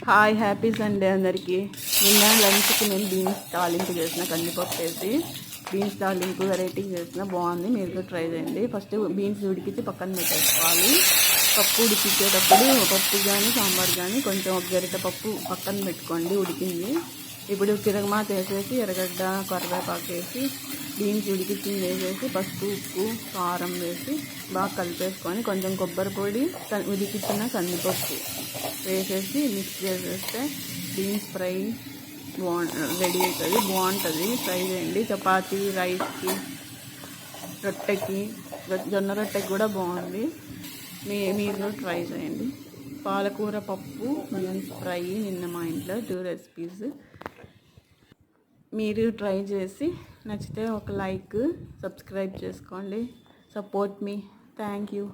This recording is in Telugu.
హాయ్ హ్యాపీ సండే అందరికీ. నిన్న లంచ్కి నేను బీన్స్ తాలింపు చేసిన, కందిపప్పు వేసి బీన్స్ తాలింపు వెరైటీ చేసిన, బాగుంది. మీరు కూడా ట్రై చేయండి. ఫస్ట్ బీన్స్ ఉడికించి పక్కన పెట్టేసుకోవాలి. పప్పు ఉడికించేటప్పుడు పప్పు కానీ సాంబార్ కానీ కొంచెం ఒక గరిట పప్పు పక్కన పెట్టుకోండి ఉడికింది. ఇప్పుడు తిరగమాత వేసేసి ఎర్రగడ్డ కరివేపాకు వేసి బీన్స్ ఉడికించింది వేసేసి పసుపు ఉప్పు కారం వేసి బాగా కలిపేసుకొని కొంచెం కొబ్బరి పొడి ఉడికించిన కందిపప్పు వేసేసి మిక్స్ చేసేస్తే బీన్స్ ఫ్రై రెడీ అవుతుంది. బాగుంటుంది, ట్రై చేయండి. చపాతీ రైస్కి రొట్టెకి జొన్న రొట్టెకి కూడా బాగుంది. మీరు కూడా ట్రై చేయండి. పాలకూర పప్పు బీన్స్ ఫ్రై నిన్న మా ఇంట్లో 2 రెసిపీస్. మీరు ట్రై చేసి నచ్చితే ఒక లైక్ సబ్స్క్రైబ్ చేసుకోండి. Support me. Thank you.